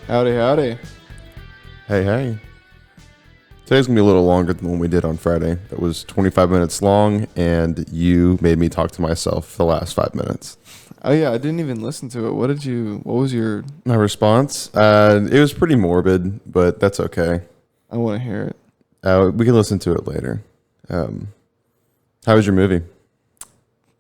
Howdy, howdy. Hey, hey. Today's going to be a little longer than what we did on Friday. That was 25 minutes long, and you made me talk to myself for the last 5 minutes. Oh yeah, I didn't even listen to it. What was your, My response? It was pretty morbid, but that's okay. I want to hear it. We can listen to it later. How was your movie?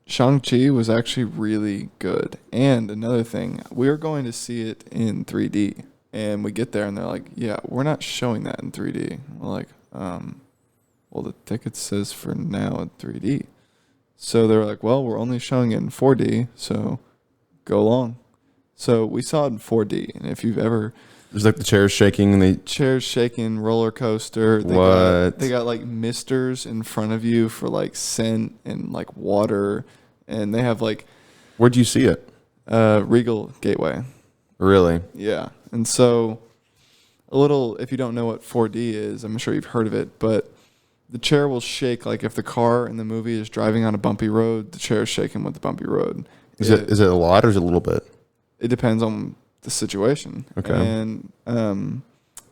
Shang-Chi was actually really good. And another thing, we were going to see it in 3D. And we get there and they're like, yeah, we're not showing that in 3D. We're like, well, the ticket says for now in 3D. So they were like, well, we're only showing it in 4D, so go along. So we saw it in 4D. And if you've ever... There's like the chairs shaking and they... Chairs shaking, roller coaster. They got like misters in front of you for like scent and like water. And they have like... Where'd you see it? Regal Gateway. Really? Yeah. And so, a little, if you don't know what 4D is, I'm sure you've heard of it, but the chair will shake like if the car in the movie is driving on a bumpy road, the chair is shaking with the bumpy road. Is it a lot or is it a little bit? It depends on the situation. Okay. And,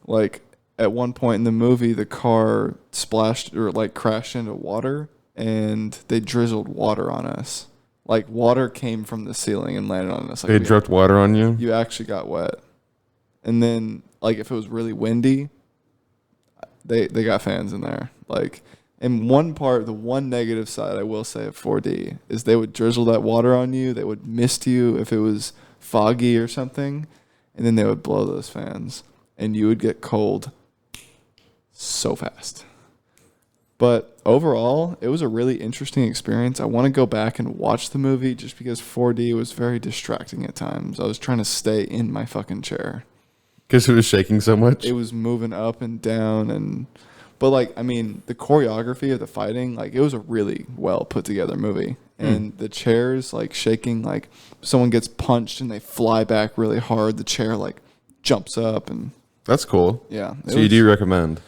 like, at one point in the movie, the car splashed or like crashed into water and they drizzled water on us. Like, water came from the ceiling and landed on us. Like They dripped water on you? You actually got wet. And then, like, if it was really windy, they got fans in there. Like, and the one negative side I will say of 4D is they would drizzle that water on you. They would mist you if it was foggy or something. And then they would blow those fans. And you would get cold so fast. But overall, it was a really interesting experience. I want to go back and watch the movie just because 4D was very distracting at times. I was trying to stay in my fucking chair. Because it was shaking so much? It was moving up and down but like, I mean, the choreography of the fighting, like it was a really well put together movie. And the chairs like shaking, like someone gets punched and they fly back really hard. The chair like jumps up and That's cool. yeah. So you do recommend?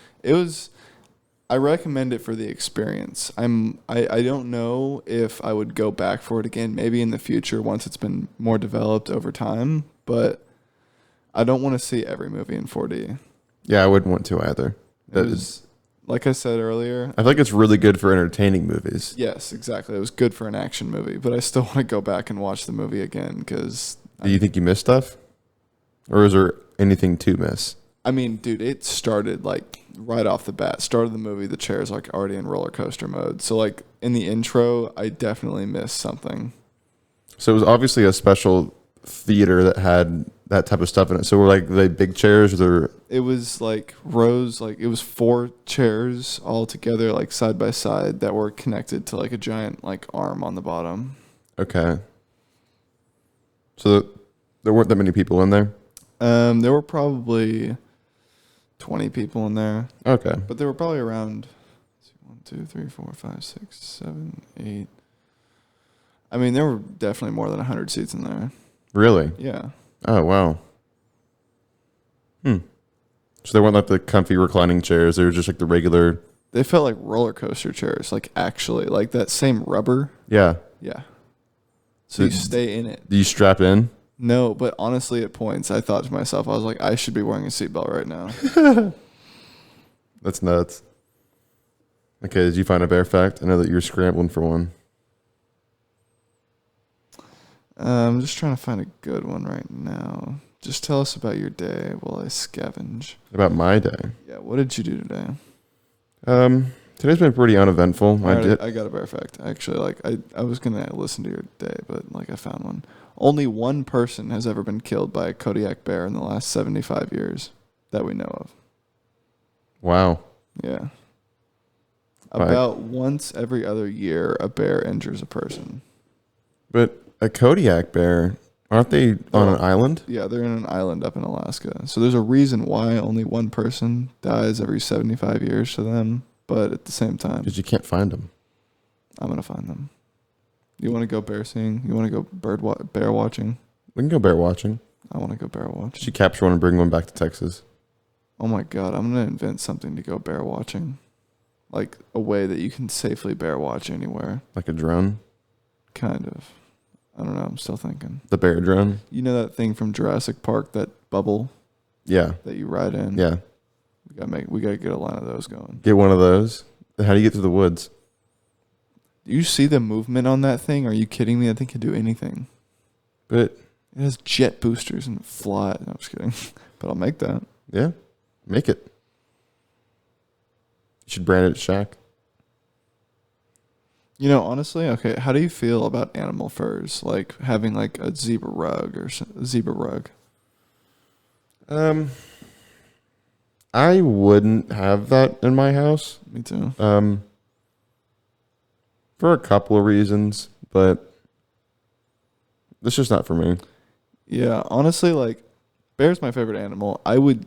I recommend it for the experience. I don't know if I would go back for it again, maybe in the future once it's been more developed over time, but I don't want to see every movie in 4D. Yeah, I wouldn't want to either. It was, like I said earlier. I feel like it's really good for entertaining movies. Yes, exactly. It was good for an action movie, but I still want to go back and watch the movie again because... Do you think you missed stuff? Or is there anything to miss? I mean, dude, it started like right off the bat. Started the movie, the chair's like already in roller coaster mode. So like in the intro, I definitely missed something. So it was obviously a special theater that had that type of stuff in it. So were like the big chairs or... It was like rows, like it was 4 chairs all together, like side by side that were connected to like a giant like arm on the bottom. Okay. So there weren't that many people in there? There were probably 20 people in there. Okay. But there were probably around 1, 2, 3, 4, 5, 6, 7, 8. I mean, there were definitely more than 100 seats in there. Really? Yeah. Oh, wow. So they weren't like the comfy reclining chairs. They were just like the regular... They felt like roller coaster chairs, like actually, like that same rubber. Yeah. Yeah. So you stay in it. Do you strap in? No, but honestly, at points, I thought to myself, I was like, I should be wearing a seatbelt right now. That's nuts. Okay, did you find a bear fact? I know that you're scrambling for one. I'm just trying to find a good one right now. Just tell us about your day while I scavenge. About my day? Yeah, what did you do today? Today's been pretty uneventful. I got a bear fact. Actually, like I was gonna listen to your day, but like I found one. Only one person has ever been killed by a Kodiak bear in the last 75 years that we know of. Wow. Yeah. About once every other year, a bear injures a person. But a Kodiak bear, aren't they on an island? Yeah, they're in an island up in Alaska. So there's a reason why only one person dies every 75 years to them. But at the same time... Because you can't find them. I'm going to find them. You want to go bear seeing? You want to go bear watching? We can go bear watching. I want to go bear watching. Should capture one and bring one back to Texas. Oh my God, I'm going to invent something to go bear watching. Like a way that you can safely bear watch anywhere. Like a drone? Kind of. I don't know, I'm still thinking. The bear drone? You know that thing from Jurassic Park, that bubble? Yeah. that you ride in. Yeah. We gotta get a line of those going. Get one of those. How do you get through the woods? Do you see the movement on that thing? Are you kidding me? I think it can do anything. But It has jet boosters and fly. No, I'm just kidding. But I'll make that. yeah, make it. You should brand it Shaq. You know, honestly, okay, how do you feel about animal furs? Like having like a zebra rug or a zebra rug? I wouldn't have that in my house. Me too. For a couple of reasons, but it's just not for me. Yeah, honestly, like bear's my favorite animal. I would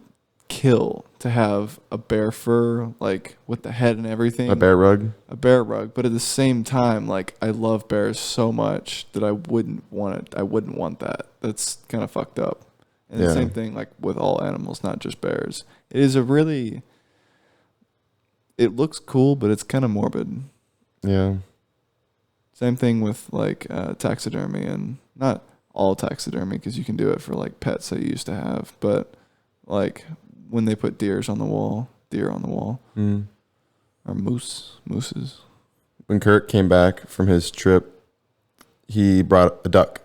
kill to have a bear fur, like with the head and everything. A bear rug. A bear rug, but at the same time, like I love bears so much that I wouldn't want it. I wouldn't want that. That's kind of fucked up. And the same thing, like with all animals, not just bears. It is it looks cool, but it's kind of morbid. Yeah. Same thing with like taxidermy, and not all taxidermy because you can do it for like pets that you used to have, but like when they put deer on the wall, or mooses. When Kurt came back from his trip, he brought a duck.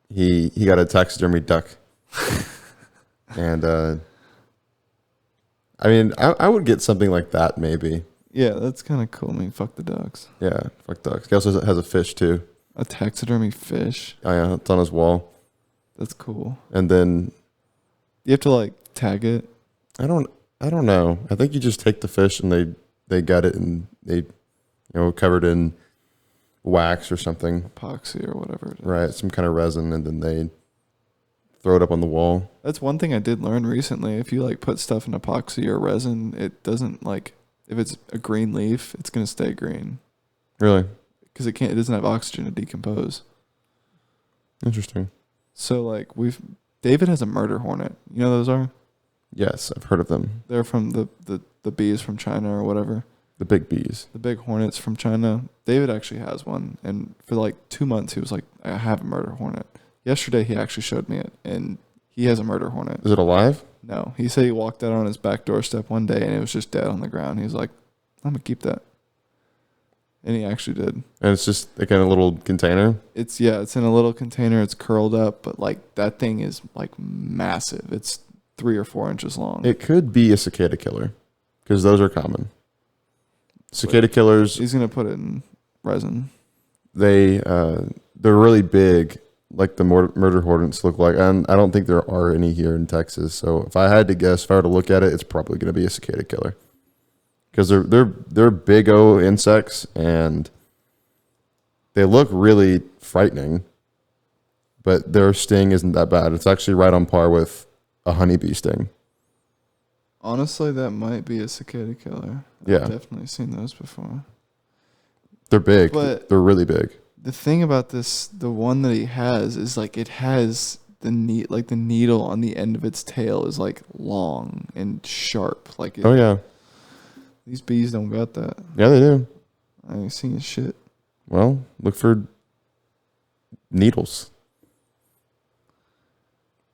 He got a taxidermy duck. And I mean, I would get something like that maybe. Yeah, that's kind of cool. I mean, fuck the ducks. Yeah, fuck ducks. He also has a fish too. A taxidermy fish. Oh yeah, it's on his wall. That's cool. And then You have to like tag it. I don't know. I think you just take the fish and they gut it and they covered in wax or something. Epoxy or whatever it is. Right, some kind of resin, and then they throw it up on the wall. That's one thing I did learn recently. If you like put stuff in epoxy or resin, it doesn't like, if it's a green leaf, it's going to stay green. Really? Because it doesn't have oxygen to decompose. Interesting. So like David has a murder hornet. You know what those are? Yes, I've heard of them. They're from the bees from China or whatever. The big bees. The big hornets from China. David actually has one. And for like 2 months, he was like, I have a murder hornet. Yesterday, he actually showed me it. And he has a murder hornet. Is it alive? No. He said he walked out on his back doorstep one day and it was just dead on the ground. He was like, I'm going to keep that. And he actually did. And it's just like in a little container? It's in a little container. It's curled up. But like that thing is like massive. It's 3 or 4 inches long. It could be a cicada killer because those are common. Cicada killers. He's going to put it in resin. They're really big, like the murder hornets look like. And I don't think there are any here in Texas. So if I had to guess, if I were to look at it, it's probably going to be a cicada killer. Because they're big O insects and they look really frightening, but their sting isn't that bad. It's actually right on par with a honeybee sting. Honestly, that might be a cicada killer. Yeah. I've definitely seen those before. They're big. But they're really big. The thing about this, the one that he has, is like it has the needle on the end of its tail is like long and sharp. Like Oh yeah. These bees don't got that. Yeah, they do. I ain't seen shit. Well, look for needles.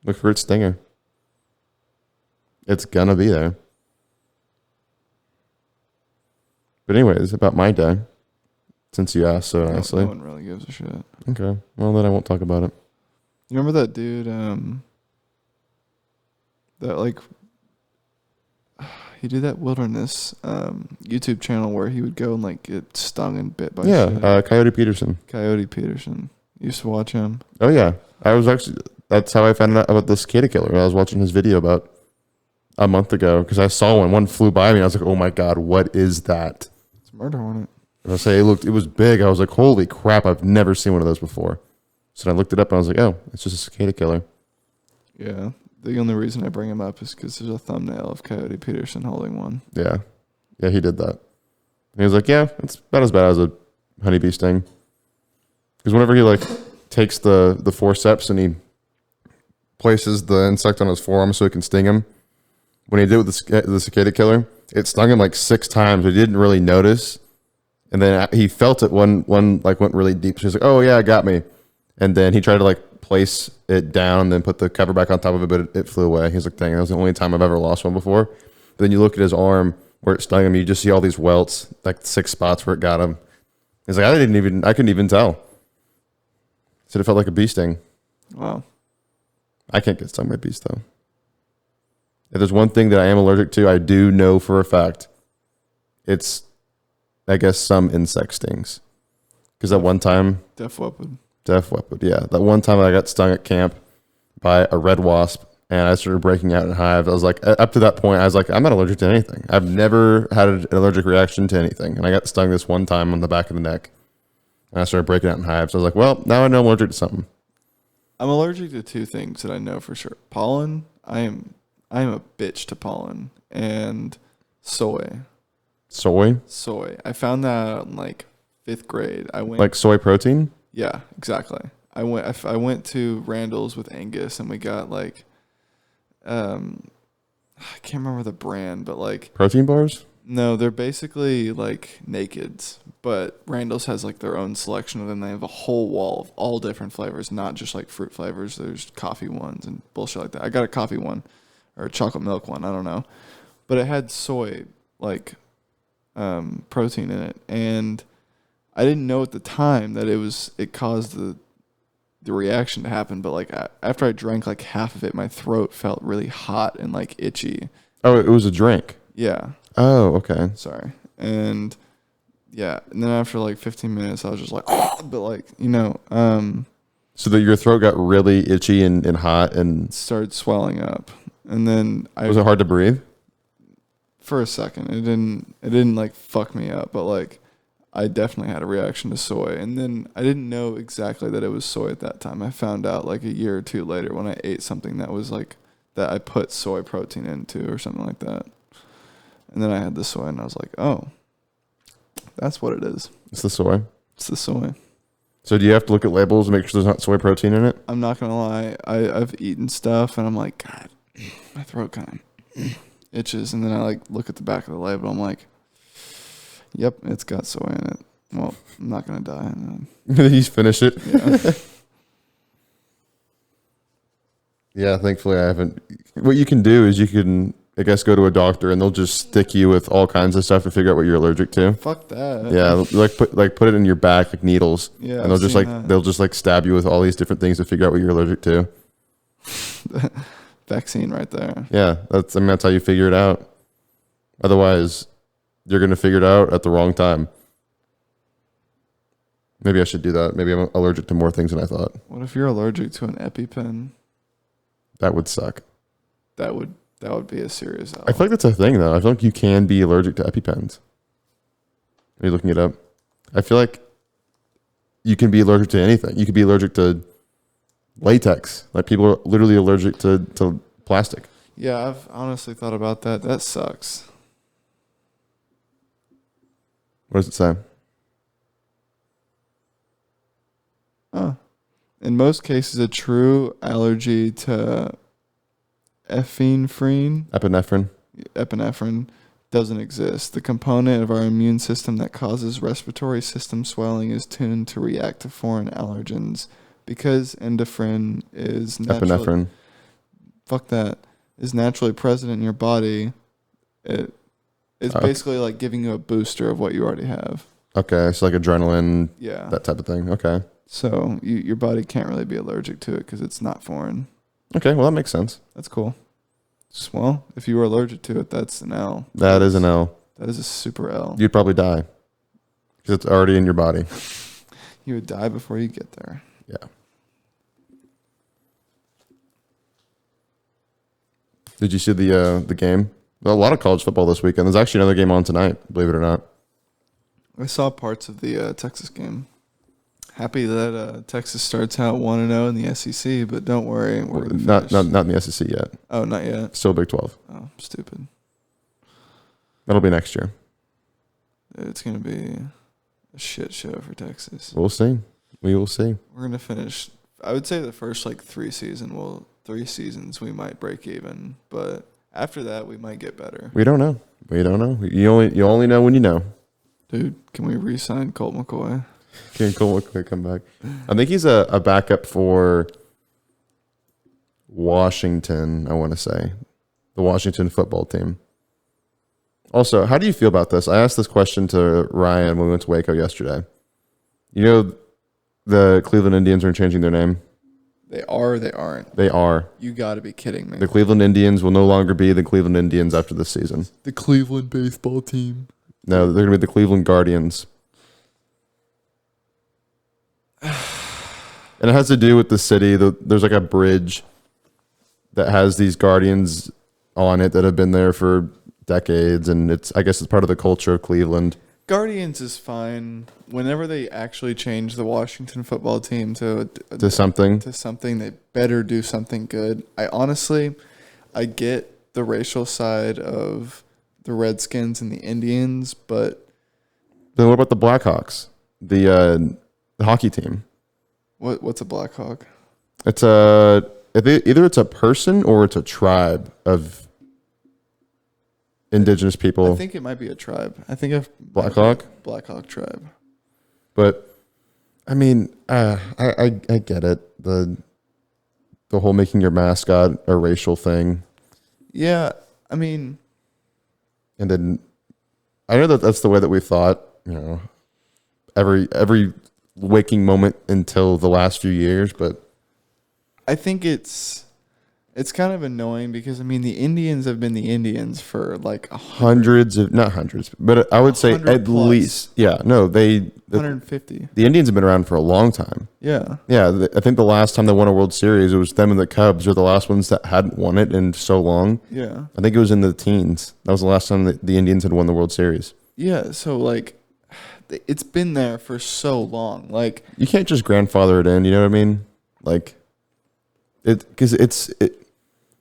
Look for its stinger. It's gonna be there. But anyways, about my day, since you asked so nicely. No one really gives a shit. Okay. Well, then I won't talk about it. You remember that dude, that like, he did that wilderness YouTube channel where he would go and like get stung and bit by shit. Coyote Peterson. Coyote Peterson. Used to watch him. Oh yeah, that's how I found out about the cicada killer. I was watching his video about a month ago because I saw one flew by me. I was like, oh my god, what is that? It's a murder hornet. And I say it was big. I was like, holy crap, I've never seen one of those before. So I looked it up and I was like, oh, it's just a cicada killer. Yeah. The only reason I bring him up is because there's a thumbnail of Coyote Peterson holding one. Yeah, he did that. And he was like, yeah, it's about as bad as a honeybee sting. Because whenever he like takes the forceps and he places the insect on his forearm so it can sting him, when he did it with the cicada killer, it stung him like 6 times. But he didn't really notice, and then he felt it one like went really deep. So he's like, oh yeah, it got me. And then he tried to like place it down, then put the cover back on top of it, but it flew away. He's like, dang, that was the only time I've ever lost one before. But then you look at his arm where it stung him, you just see all these welts, like 6 spots where it got him. He's like, I couldn't even tell. Said it felt like a bee sting. Wow. I can't get stung by bees though. If there's one thing that I am allergic to, I do know for a fact, it's, I guess, some insect stings. Because that one time, Deaf weapon. yeah. That one time I got stung at camp by a red wasp and I started breaking out in hives. I was like, up to that point, I was like, I'm not allergic to anything. I've never had an allergic reaction to anything. And I got stung this one time on the back of the neck. And I started breaking out in hives. I was like, well, now I know I'm allergic to something. I'm allergic to 2 things that I know for sure. Pollen. I am a bitch to pollen. And soy. Soy? I found that out in like 5th grade. I went Like soy protein? Yeah, exactly. I went to Randall's with Angus and we got like I can't remember the brand, but like Protein bars? no, they're basically like Nakeds, but Randall's has like their own selection of them. They have a whole wall of all different flavors, not just like fruit flavors. There's coffee ones and bullshit like that. I got a coffee one or a chocolate milk one, I don't know. But it had soy like protein in it, and I didn't know at the time that it caused the reaction to happen, but like after I drank like half of it, my throat felt really hot and like itchy. Oh, it was a drink. Yeah. Oh, okay. Sorry. And yeah, and then after like 15 minutes, I was just like, oh, but like, you know, So that your throat got really itchy and hot and started swelling up. And then was it hard to breathe? For a second, it didn't like fuck me up, but like I definitely had a reaction to soy. And then I didn't know exactly that it was soy at that time. I found out like a year or 2 later when I ate something that was like that I put soy protein into or something like that. And then I had the soy and I was like, oh, that's what it is. It's the soy. It's the soy. So do you have to look at labels and make sure there's not soy protein in it? I'm not going to lie. I've eaten stuff and I'm like, God, my throat kind of itches. And then I like look at the back of the label. I'm like, yep, it's got soy in it. Well, I'm not going to die. And You just finish it? yeah. Yeah, thankfully I haven't. What you can do is you can, I guess, go to a doctor and they'll just stick you with all kinds of stuff to figure out what you're allergic to. Fuck that. Yeah, put it in your back like needles. Yeah, and they'll just stab you with all these different things to figure out what you're allergic to. Vaccine right there. Yeah, that's how you figure it out. Otherwise, you're gonna figure it out at the wrong time. Maybe I should do that. Maybe I'm allergic to more things than I thought. What if you're allergic to an EpiPen? That would suck. That would be a serious L. I feel like that's a thing though. I feel like you can be allergic to EpiPens. Are you looking it up? I feel like you can be allergic to anything. You could be allergic to latex. Like people are literally allergic to plastic. Yeah, I've honestly thought about that. That sucks. What does it say? In most cases, a true allergy to epinephrine doesn't exist. The component of our immune system that causes respiratory system swelling is tuned to react to foreign allergens. Because epinephrine is naturally, is naturally present in your body, it's basically like giving you a booster of what you already have. Okay, so like adrenaline, Yeah. that type of thing. Okay. So your body can't really be allergic to it because it's not foreign. Okay, well that makes sense. That's cool. Well, if you were allergic to it, that's an L. That is an L. That is a super L. You'd probably die because it's already in your body. You would die before you get there. Yeah. Did you see the game? A lot of college football this weekend. There's actually another game on tonight, believe it or not. I saw parts of the Texas game. Happy that Texas starts out 1-0 in the SEC, but don't worry, we're going to finish. Not in the SEC yet. Oh, not yet. Still Big 12. Oh, stupid. That'll be next year. It's going to be a shit show for Texas. We'll see. We will see. We're going to finish. I would say the first like 3 seasons we might break even, but after that we might get better. We don't know. You only know when you know. Dude, can we re-sign Colt McCoy? Can Colt McCoy come back? I think he's a backup for Washington, I want to say. The Washington football team. Also, how do you feel about this? I asked this question to Ryan when we went to Waco yesterday. You know, the Cleveland Indians are changing their name? They are or they aren't? They are. You got to be kidding me. The Cleveland Indians will no longer be the Cleveland Indians after this season. The Cleveland baseball team. No, they're going to be the Cleveland Guardians. And it has to do with the city. There's like a bridge that has these Guardians on it that have been there for decades, and I guess it's part of the culture of Cleveland. Guardians is fine. Whenever they actually change the Washington football team to something, they better do something good. I get the racial side of the Redskins and the Indians, but then what about the Blackhawks, the hockey team? What's a Blackhawk? It's either it's a person or it's a tribe of indigenous people. I think it might be a tribe. I think of Blackhawk tribe. But I mean, I get it. The whole making your mascot a racial thing. Yeah, I mean, and then I know that's the way that we thought. You know, every waking moment until the last few years, but I think it's kind of annoying because I mean the Indians have been the Indians for like not hundreds, but I would say at least 150. The Indians have been around for a long time. Yeah. I think the last time they won a World Series, it was them and the Cubs are the last ones that hadn't won it in so long. Yeah. I think it was in the teens. That was the last time that the Indians had won the World Series. Yeah, so like it's been there for so long. Like you can't just grandfather it in, you know what I mean? Like because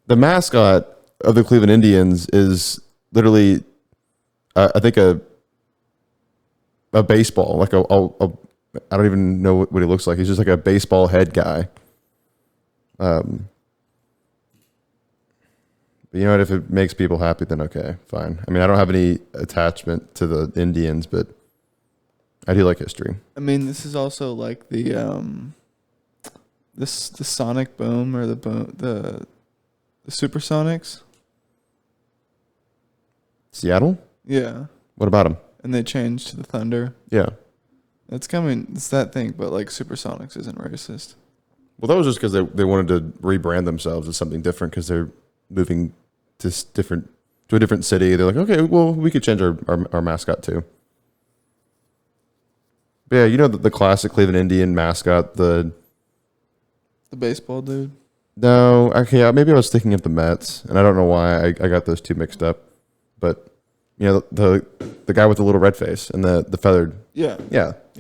the mascot of the Cleveland Indians is literally, I think a baseball, like I don't even know what he looks like. He's just like a baseball head guy. But you know what? If it makes people happy, then okay, fine. I mean, I don't have any attachment to the Indians, but I do like history. I mean, this is also like the Sonic Boom or the Supersonics. Seattle? Yeah. What about them? And they changed to the Thunder. Yeah. It's coming. It's that thing, but like Supersonics isn't racist. Well, that was just because they wanted to rebrand themselves as something different because they're moving to a different city. They're like, okay, well, we could change our mascot too. But yeah, you know the classic Cleveland Indian mascot, the baseball dude. No, okay, maybe I was thinking of the Mets, and I don't know why I got those two mixed up. But you know the guy with the little red face and the feathered. Yeah.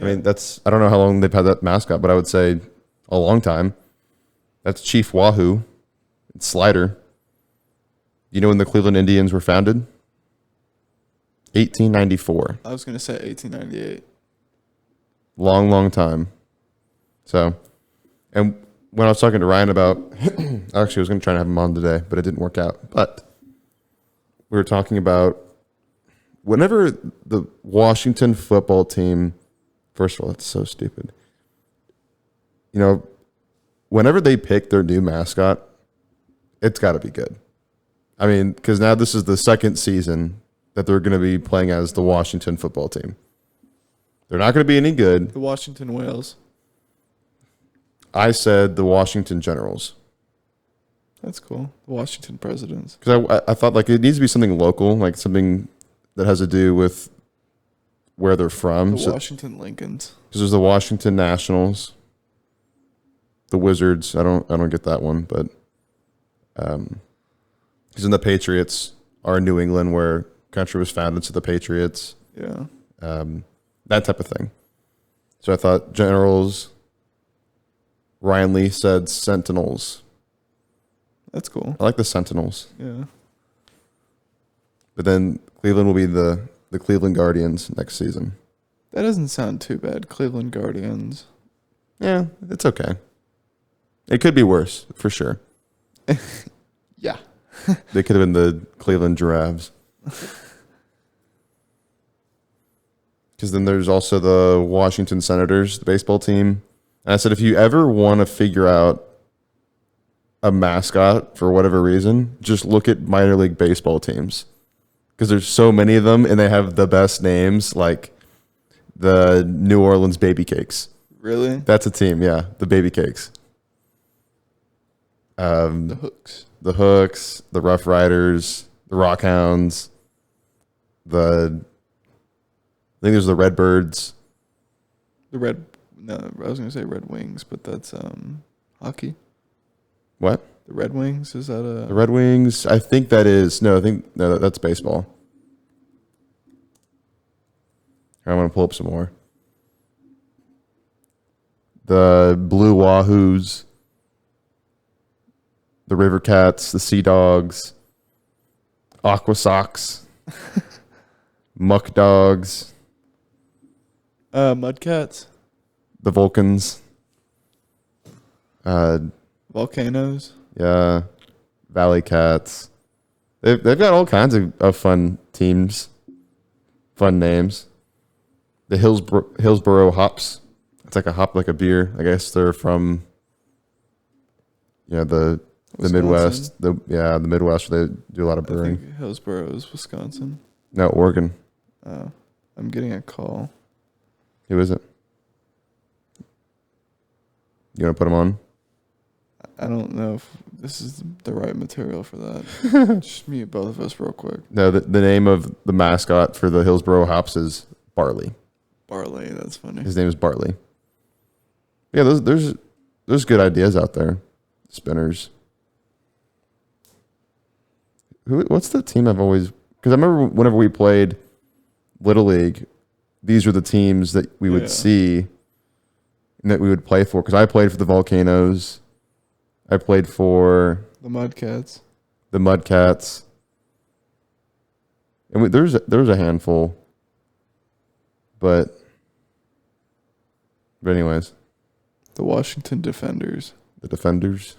I mean, I don't know how long they've had that mascot, but I would say a long time. That's Chief Wahoo. It's Slider. You know when the Cleveland Indians were founded? 1894. I was going to say 1898. Long time. So, and when I was talking to Ryan about, actually I was going to try to have him on today, but it didn't work out. But we were talking about whenever the Washington football team, first of all, that's so stupid. You know, whenever they pick their new mascot, it's got to be good. I mean, because now this is the second season that they're going to be playing as the Washington football team. They're not going to be any good. The Washington Whales. I said the Washington Generals. That's cool. The Washington Presidents. Because I thought like it needs to be something local, like something that has to do with where they're from. The Washington Lincolns. Because there's the Washington Nationals, the Wizards. I don't get that one, but because then the Patriots are in New England, where country was founded, so the Patriots. Yeah. That type of thing. So I thought Generals. Ryan Lee said Sentinels. That's cool. I like the Sentinels. Yeah. But then Cleveland will be the Cleveland Guardians next season. That doesn't sound too bad. Cleveland Guardians. Yeah, it's okay. It could be worse, for sure. Yeah. They could have been the Cleveland Giraffes. Because then there's also the Washington Senators, the baseball team. And I said, if you ever want to figure out a mascot for whatever reason, just look at minor league baseball teams because there's so many of them and they have the best names, like the New Orleans Baby Cakes. Really? That's a team, yeah, the Baby Cakes. The Hooks. The Hooks, the Rough Riders, the Rockhounds, I think there's the Redbirds. No, I was gonna say Red Wings, but that's hockey. What? The Red Wings, is that The Red Wings? I think that's baseball. Here, I'm gonna pull up some more. The Blue Wahoos, the River Cats, the Sea Dogs, Aqua Sox, Muck Dogs, Mudcats, the Vulcans, Volcanoes. yeah, Valley Cats. They've got all kinds of fun teams, fun names. The Hillsboro Hops. It's like a hop, like a beer. I guess they're from, the Midwest. The Midwest where they do a lot of I brewing. think Hillsboro is Wisconsin. No, Oregon. Oh, I'm getting a call. Who is it? You want to put them on? I don't know if this is the right material for that. Just mute both of us real quick. No, the name of the mascot for the Hillsboro Hops is Barley. Barley, that's funny. His name is Barley. Yeah, there's good ideas out there. Spinners. What's the team I've always... Because I remember whenever we played Little League, these were the teams that we would see and that we would play for. Because I played for the Volcanoes. I played for... The Mudcats. The Mudcats. And there's a handful. But anyways. The Washington Defenders. The Defenders.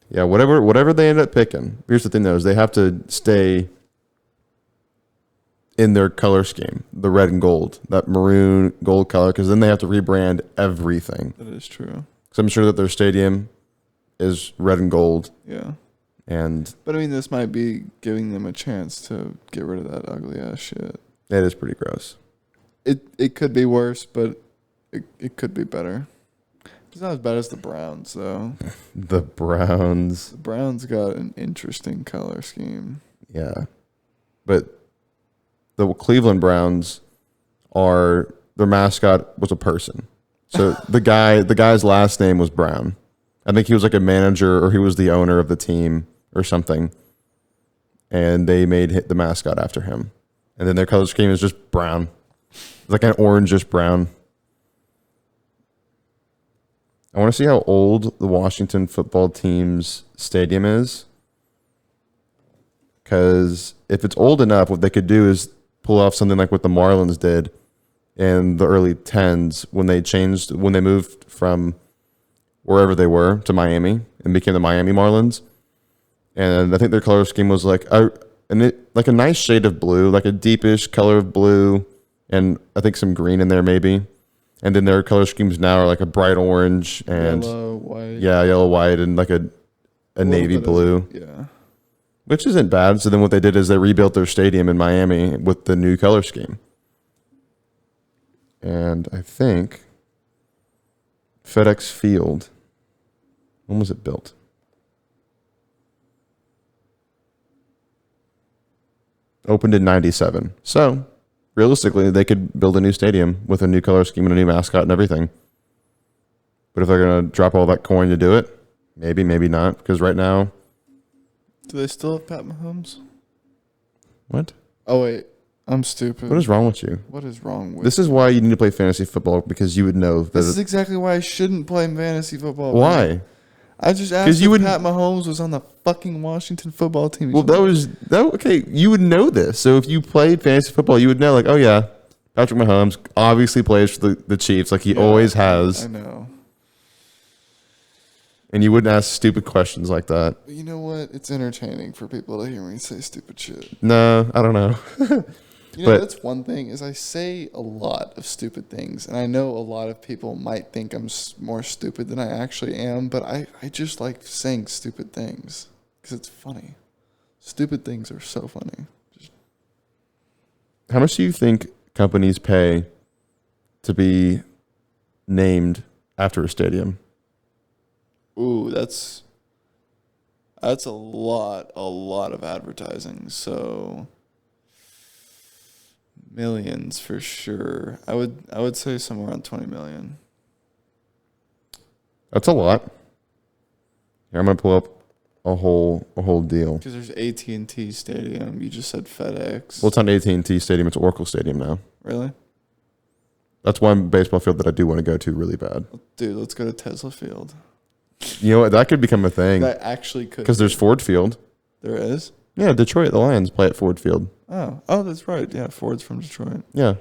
Yeah, whatever they end up picking. Here's the thing, though, is they have to stay in their color scheme, the red and gold, that maroon gold color, because then they have to rebrand everything. That is true. So I'm sure that their stadium is red and gold. Yeah. But I mean, this might be giving them a chance to get rid of that ugly ass shit. It is pretty gross. It could be worse, but it could be better. It's not as bad as the Browns, though. The Browns. The Browns got an interesting color scheme. Yeah. But the Cleveland Browns their mascot was a person. So the guy's last name was Brown. I think he was like a manager or he was the owner of the team or something. And they made the mascot after him. And then their color scheme is just brown. It's like an orangish brown. I want to see how old the Washington football team's stadium is. Because if it's old enough, what they could do is pull off something like what the Marlins did in the early 10s when they moved from wherever they were to Miami and became the Miami Marlins. And I think their color scheme was like a nice shade of blue, like a deepish color of blue, and I think some green in there maybe. And then their color schemes now are like a bright orange and yellow, white. Yeah, yellow, white, and like a navy blue. Yeah. Which isn't bad. So then what they did is they rebuilt their stadium in Miami with the new color scheme. And I think FedEx Field, when was it built? Opened in 97. So realistically, they could build a new stadium with a new color scheme and a new mascot and everything. But if they're going to drop all that coin to do it, maybe, maybe not. Because right now... Do they still have Pat Mahomes? What? Oh, wait. I'm stupid. What is wrong with you? What is wrong with This is why you need to play fantasy football, because you would know that... This is exactly why I shouldn't play fantasy football. Why? Man. I just asked if Pat Mahomes was on the fucking Washington football team. Well, okay, you would know this. So if you played fantasy football, you would know, like, oh yeah, Patrick Mahomes obviously plays for the Chiefs, like he always has. I know. And you wouldn't ask stupid questions like that. But you know what? It's entertaining for people to hear me say stupid shit. No, I don't know. You know, that's one thing is I say a lot of stupid things, and I know a lot of people might think I'm more stupid than I actually am, but I just like saying stupid things because it's funny. Stupid things are so funny. How much do you think companies pay to be named after a stadium? Ooh, that's a lot of advertising. So millions for sure. I would say somewhere around 20 million. That's a lot. Here, I'm gonna pull up a whole deal. Because there's AT&T Stadium. You just said FedEx. Well, it's not AT&T Stadium. It's Oracle Stadium now. Really? That's one baseball field that I do want to go to really bad. Dude, let's go to Tesla Field. You know what? That could become a thing. That actually could. Because there's Ford Field. There is? Yeah, Detroit, the Lions play at Ford Field. Oh, that's right. Yeah, Ford's from Detroit. Yeah.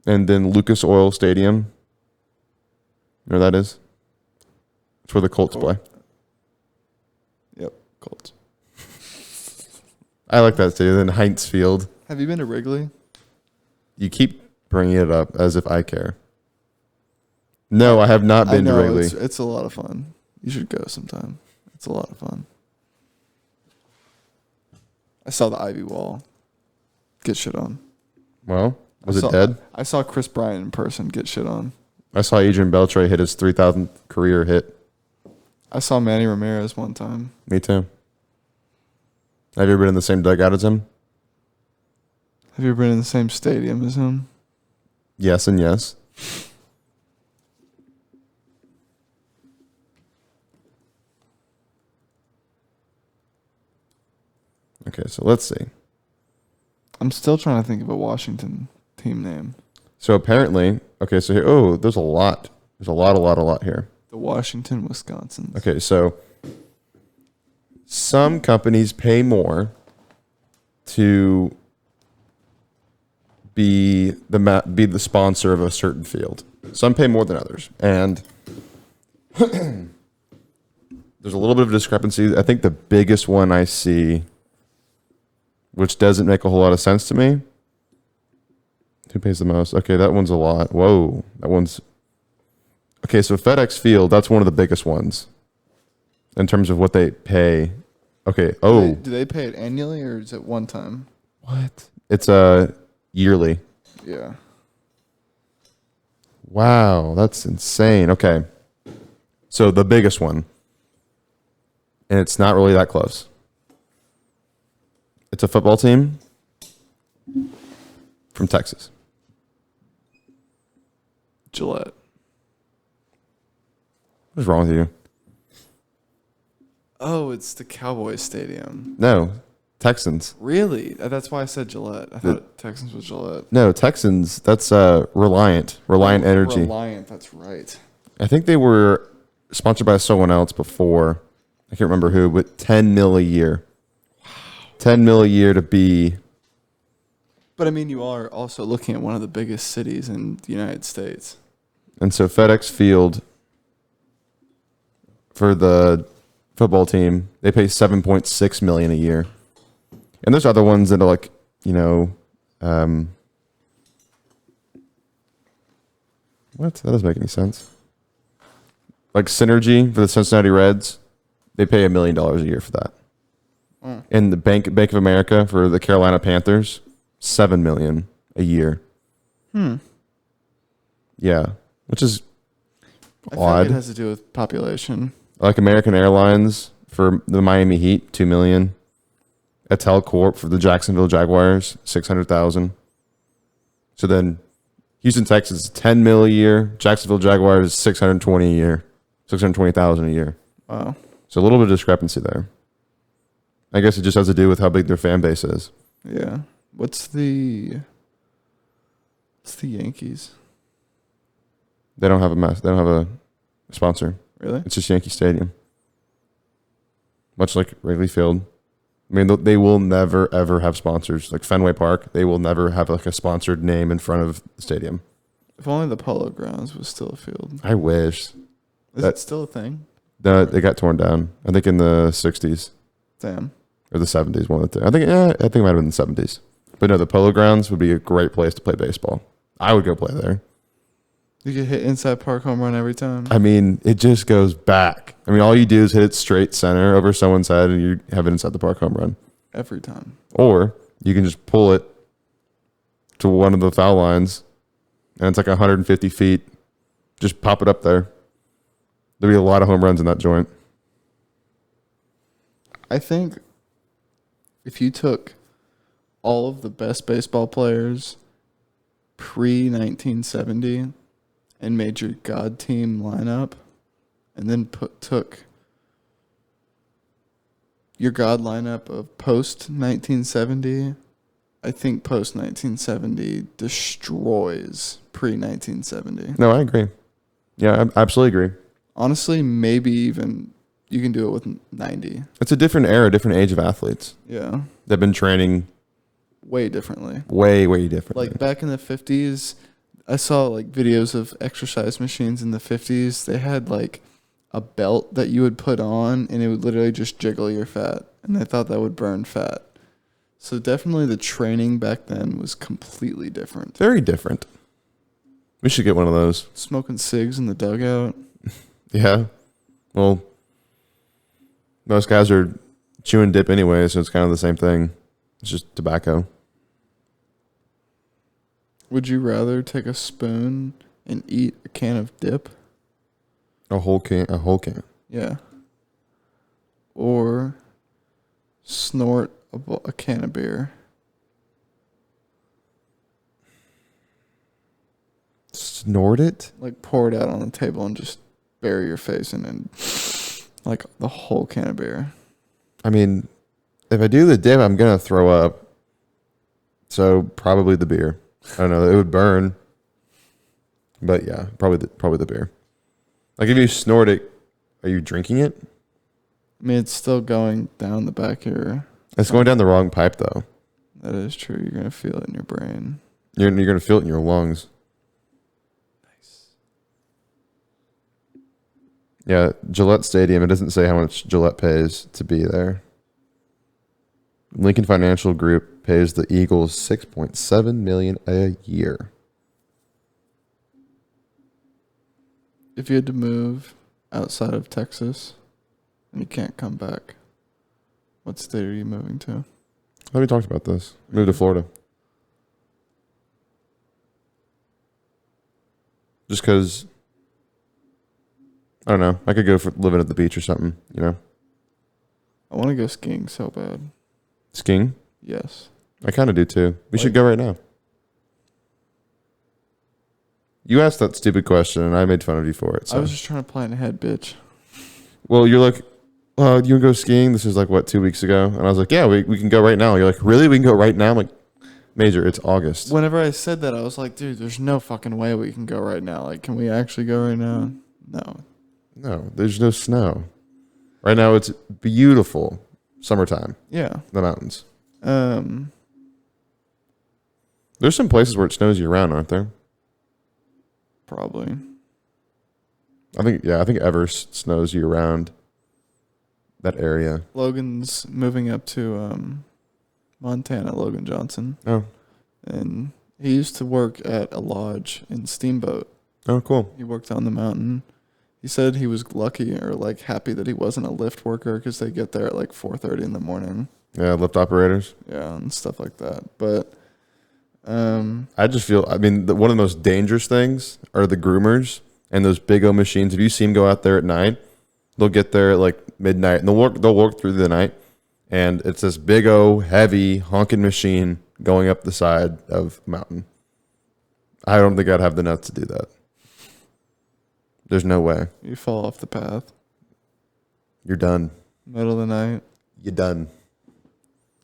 And then Lucas Oil Stadium. You know where that is? It's where the Colts play. Yep, Colts. I like that stadium. Then Heinz Field. Have you been to Wrigley? You keep bringing it up as if I care. No, I have not been to Wrigley. It's a lot of fun. You should go sometime. It's a lot of fun. I saw the Ivy Wall get shit on. Well, was it dead? I saw Chris Bryant in person get shit on. I saw Adrian Beltre hit his 3,000th career hit. I saw Manny Ramirez one time. Me too. Have you ever been in the same dugout as him? Have you ever been in the same stadium as him? Yes and yes. Okay, so let's see. I'm still trying to think of a Washington team name. So apparently, okay, so here, there's a lot. There's a lot here. The Washington, Wisconsin. Okay, so some companies pay more to be the sponsor of a certain field. Some pay more than others, and there's a little bit of discrepancy. I think the biggest one I see, which doesn't make a whole lot of sense to me. Who pays the most? Okay, that one's a lot. Whoa, that one's... Okay, so FedEx Field, that's one of the biggest ones in terms of what they pay. Okay, Do they pay it annually or is it one time? What? It's yearly. Yeah. Wow, that's insane. Okay. So the biggest one, and it's not really that close. It's a football team from Texas. Gillette. What's wrong with you? Oh, it's the Cowboys Stadium. No, Texans. Really? That's why I said Gillette. I thought Texans was Gillette. No, Texans. That's Reliant Energy. Reliant, that's right. I think they were sponsored by someone else before. I can't remember who, but $10 million a year. Wow. $10 million a year to be. But I mean, you are also looking at one of the biggest cities in the United States. And so FedEx Field, for the football team, they pay $7.6 million a year. And there's other ones that are like, what? That doesn't make any sense. Like Synergy for the Cincinnati Reds, they pay $1 million a year for that. And the Bank of America for the Carolina Panthers, $7 million a year. Yeah, which is I odd. think it has to do with population. Like American Airlines for the Miami Heat, $2 million. Attel Corp for the Jacksonville Jaguars, $600,000. So then Houston Texans, $10 million a year. Jacksonville Jaguars, $620,000 a year. $620,000 a year. Wow. So a little bit of discrepancy there. I guess it just has to do with how big their fan base is. Yeah. What's the Yankees? They don't have they don't have a sponsor. Really? It's just Yankee Stadium. Much like Wrigley Field. I mean, they will never, ever have sponsors. Like Fenway Park, they will never have like a sponsored name in front of the stadium. If only the Polo Grounds was still a field. I wish. Is it still a thing? No, they got torn down. I think in the 60s. Damn. Or the 70s, one of the two. I think it might have been the 70s. But no, the Polo Grounds would be a great place to play baseball. I would go play there. You get hit inside park home run every time. I mean, it just goes back. I mean, all you do is hit it straight center over someone's head, and you have it inside the park home run. Every time. Or you can just pull it to one of the foul lines, and it's like 150 feet. Just pop it up there. There'll be a lot of home runs in that joint. I think if you took all of the best baseball players pre-1970 and made your God team lineup, and then took your God lineup of post-1970, I think post-1970 destroys pre-1970. No, I agree. Yeah, I absolutely agree. Honestly, maybe even you can do it with 90. It's a different era, different age of athletes. Yeah. They've been training Way differently. way, way differently. Like back in the 50s, I saw like videos of exercise machines in the 50s. They had like a belt that you would put on and it would literally just jiggle your fat. And I thought that would burn fat. So definitely the training back then was completely different. Very different. We should get one of those. Smoking cigs in the dugout. Yeah. Well, most guys are chewing dip anyway, so it's kind of the same thing. It's just tobacco. Would you rather take a spoon and eat a can of dip? A whole can. A whole can. Yeah. Or snort a can of beer? Snort it? Like pour it out on the table and just bury your face in it. Like the whole can of beer. I mean, if I do the dip, I'm gonna throw up. So probably the beer. I don't know. It would burn. But yeah, probably the beer. Like if you snort it, are you drinking it? I mean, it's still going down the back here. It's going down the wrong pipe though. That is true. You're gonna feel it in your brain. You're gonna feel it in your lungs. Nice. Yeah, Gillette Stadium. It doesn't say how much Gillette pays to be there. Lincoln Financial Group pays the Eagles $6.7 million a year. If you had to move outside of Texas and you can't come back, what state are you moving to? Have we talked about this? Move to Florida. Just because, I don't know. I could go for living at the beach or something, you know? I want to go skiing so bad. Skiing? Yes. I kind of do too. We should Like- go right now. You asked that stupid question, and I made fun of you for it. So. I was just trying to plan ahead, bitch. Well, you're like, oh, you want to go skiing? This is like, what, 2 weeks ago? And I was like, yeah, we can go right now. You're like, really? We can go right now? I'm like, Major, it's August. Whenever I said that, I was like, dude, there's no fucking way we can go right now. Like, can we actually go right now? No. No, there's no snow. Right now, it's beautiful summertime. Yeah. The mountains. There's some places where it snows year round, aren't there? Probably. I think Everest snows year round. That area. Logan's moving up to Montana, Logan Johnson. Oh. And he used to work at a lodge in Steamboat. Oh, cool. He worked on the mountain. He said he was lucky or like happy that he wasn't a lift worker because they get there at like 4:30 in the morning. Yeah, lift operators. Yeah, and stuff like that. But I just feel, I mean, one of the most dangerous things are the groomers and those big O machines. If you see them go out there at night, they'll get there at like midnight and they'll work through the night. And it's this big O heavy honking machine going up the side of a mountain. I don't think I'd have the nuts to do that. There's no way. you fall off the path. You're done. Middle of the night. You're done.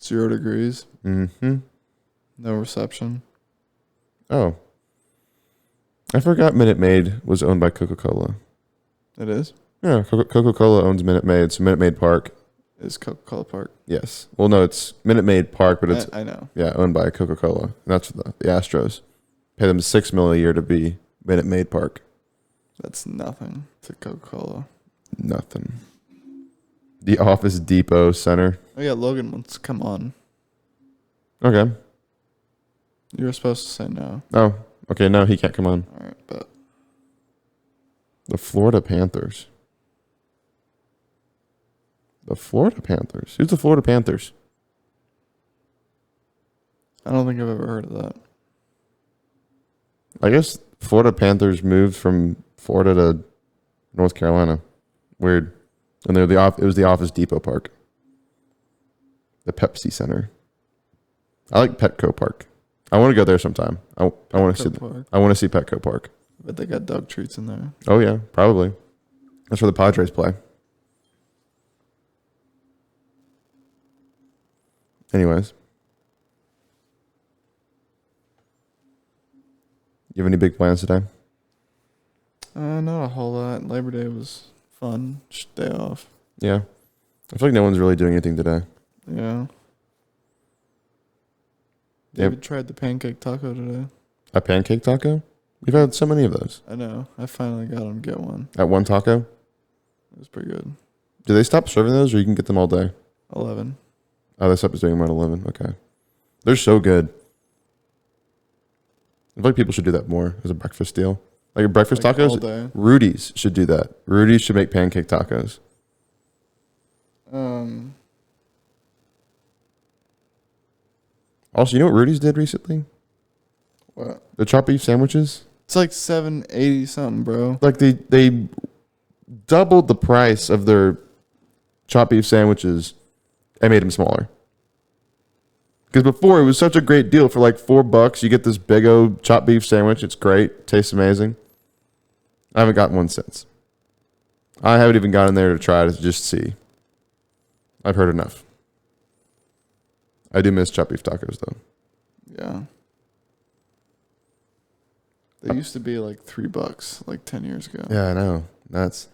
0 degrees. Mm-hmm. No reception. Oh. I forgot Minute Maid was owned by Coca-Cola. It is? Yeah, Coca-Cola owns Minute Maid, so Minute Maid Park. Is Coca-Cola Park. Yes. Well, no, it's Minute Maid Park, but it's I know. yeah, owned by Coca-Cola. And that's the Astros. Pay them $6 million a year to be Minute Maid Park. That's nothing to Coca-Cola. Nothing. The Office Depot Center. Oh yeah, Logan wants to come on. Okay. You were supposed to say no. Oh, okay. No, he can't come on. All right, but The Florida Panthers. The Florida Panthers. Who's the Florida Panthers? I don't think I've ever heard of that. I guess Florida Panthers moved from Florida to North Carolina. Weird. And they're it was the Office Depot Park. The Pepsi Center. I like Petco Park. I want to go there sometime. I want to see. Park. I want to see Petco Park. But they got dog treats in there. Oh yeah, probably. That's where the Padres play. Anyways, you have any big plans today? Not a whole lot. Labor Day was fun. Just day off. Yeah, I feel like no one's really doing anything today. Yeah. David tried the pancake taco today. A pancake taco? We've had so many of those. I know. I finally got him to get one. At One Taco? It was pretty good. Do they stop serving those, or you can get them all day? 11. Oh, they stopped doing them at 11. Okay. They're so good. I feel like people should do that more as a breakfast deal. Like a breakfast Like all tacos? day. Rudy's should do that. Rudy's should make pancake tacos. Also, you know what Rudy's did recently? What? The chopped beef sandwiches? It's like $7.80 something, bro. Like they doubled the price of their chopped beef sandwiches and made them smaller. Because before it was such a great deal for like $4. You get this big old chopped beef sandwich. It's great. Tastes amazing. I haven't gotten one since. I haven't even gotten there to try to just see. I've heard enough. I do miss chopped beef tacos though. Yeah. They used to be like $3 like 10 years ago. Yeah, I know. It's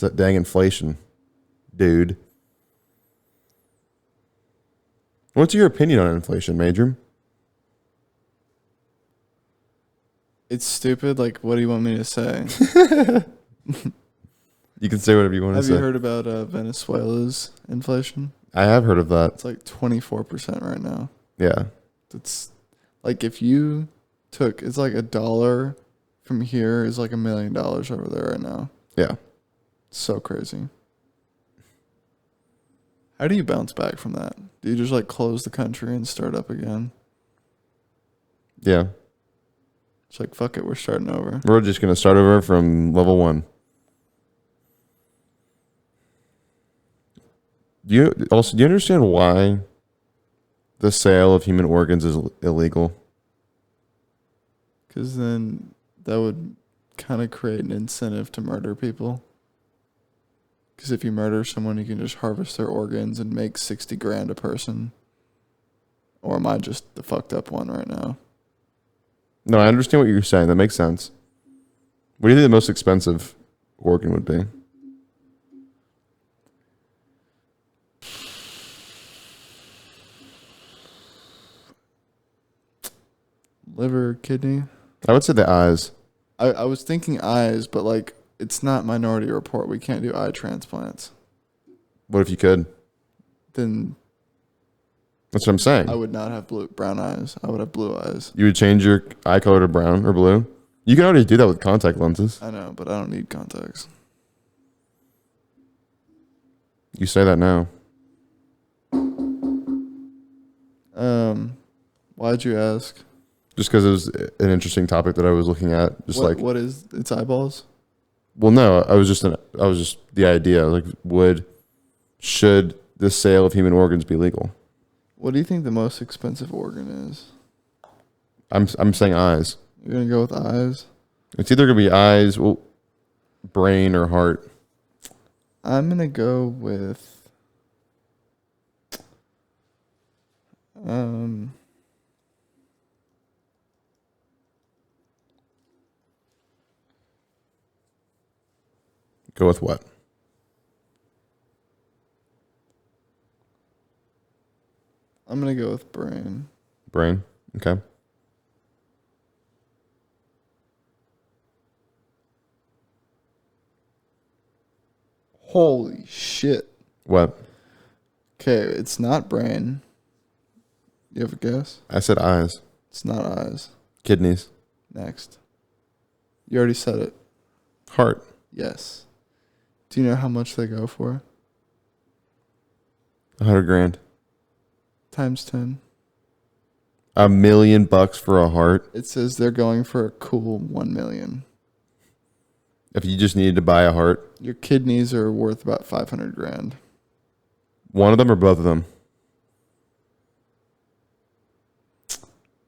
that dang inflation, dude. What's your opinion on inflation, Major? It's stupid. Like, what do you want me to say? You can say whatever you want to say. Have you heard about Venezuela's inflation? I have heard of that. It's like 24% right now. Yeah. It's like if you took, it's like $1 from here is like $1 million over there right now. Yeah. It's so crazy. How do you bounce back from that? Do you just like close the country and start up again? Yeah. It's like, fuck it, we're starting over. We're just going to start over from level 1. Do you understand why the sale of human organs is illegal? Because then that would kind of create an incentive to murder people. Because if you murder someone, you can just harvest their organs and make 60 grand a person. Or am I just the fucked up one right now? No, I understand what you're saying. That makes sense. What do you think the most expensive organ would be? Liver, kidney? I would say the eyes. I was thinking eyes, but like, it's not Minority Report. We can't do eye transplants. What if you could? Then That's what I'm saying. I would not have brown eyes. I would have blue eyes. You would change your eye color to brown or blue? You can already do that with contact lenses. I know, but I don't need contacts. You say that now. Why'd you ask? Just because it was an interesting topic that I was looking at. Just What is its eyeballs? Well, no, I was just the idea. Like, should the sale of human organs be legal? What do you think the most expensive organ is? I'm saying eyes. You're gonna go with eyes? It's either gonna be eyes, brain, or heart. I'm gonna go with Go with what? I'm gonna go with brain. Brain. Okay. Holy shit. What? Okay, it's not brain. You have a guess? I said eyes. It's not eyes. Kidneys. Next. You already said it. Heart. Yes. Do you know how much they go for? 100 grand. Times 10. $1 million for a heart. It says they're going for a cool 1 million. If you just needed to buy a heart. Your kidneys are worth about 500 grand. One of them or both of them?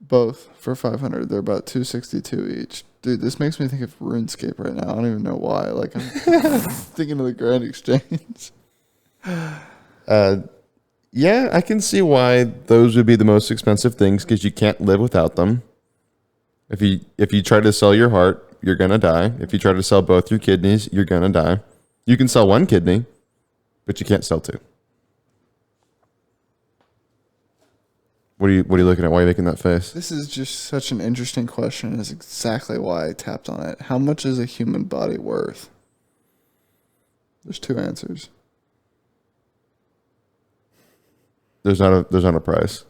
Both for 500. They're about 262 each. Dude, this makes me think of RuneScape right now. I don't even know why. Like, I'm thinking of the Grand Exchange. Yeah, I can see why those would be the most expensive things because you can't live without them. If you try to sell your heart, you're gonna die. If you try to sell both your kidneys, you're gonna die. You can sell one kidney, but you can't sell two. What are you looking at? Why are you making that face? This is just such an interesting question. It's exactly why I tapped on it. How much is a human body worth? There's two answers. There's not a price.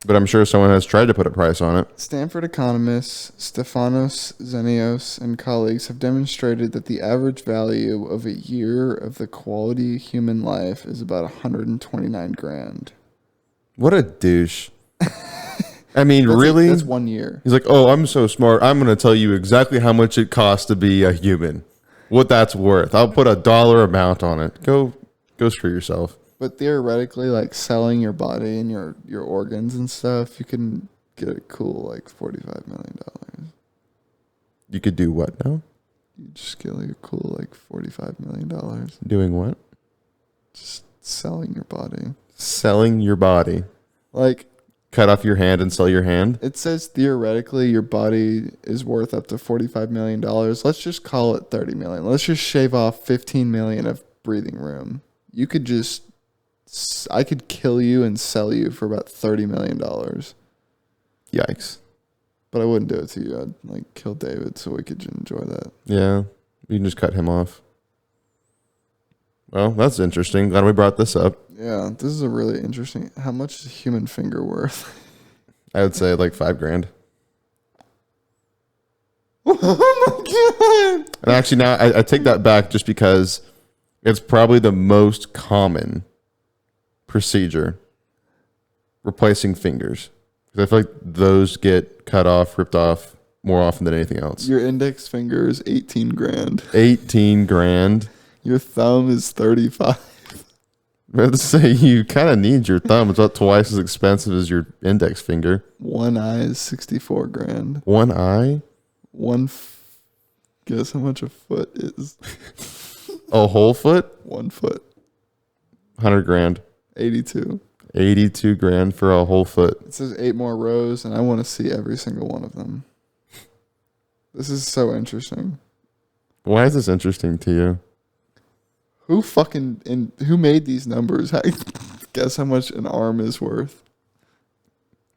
But I'm sure someone has tried to put a price on it. Stanford economists Stefanos Zenios and colleagues have demonstrated that the average value of a year of the quality human life is about 129 grand. What a douche. I mean, That's really? That's 1 year. He's like, oh, I'm so smart. I'm going to tell you exactly how much it costs to be a human. What that's worth. I'll put a dollar amount on it. Go screw yourself. But theoretically, like selling your body and your organs and stuff, you can get a cool like $45 million. You could do what now? You just get like a cool like $45 million. Doing what? Just selling your body. Selling your body. Like, cut off your hand and sell your hand? It says theoretically your body is worth up to $45 million. Let's just call it $30 million. Let's just shave off $15 million of breathing room. You could just, I could kill you and sell you for about $30 million. Yikes. But I wouldn't do it to you. I'd like kill David so we could enjoy that. Yeah, you can just cut him off. Well, that's interesting. Glad we brought this up. Yeah, this is a really interesting. How much is a human finger worth? I would say like $5 grand. Oh my god! And actually, now I take that back just because it's probably the most common procedure, replacing fingers. Because I feel like those get cut off, ripped off more often than anything else. Your index finger is 18 grand. 18 grand. Your thumb is 35. I have to say, you kind of need your thumb. It's about twice as expensive as your index finger. One eye is 64 grand. One eye? Guess how much a foot is? A whole foot? 1 foot. 100 grand. 82. 82 grand for a whole foot. It says 8 more rows, and I want to see every single one of them. This is so interesting. Why is this interesting to you? Who made these numbers? Guess how much an arm is worth?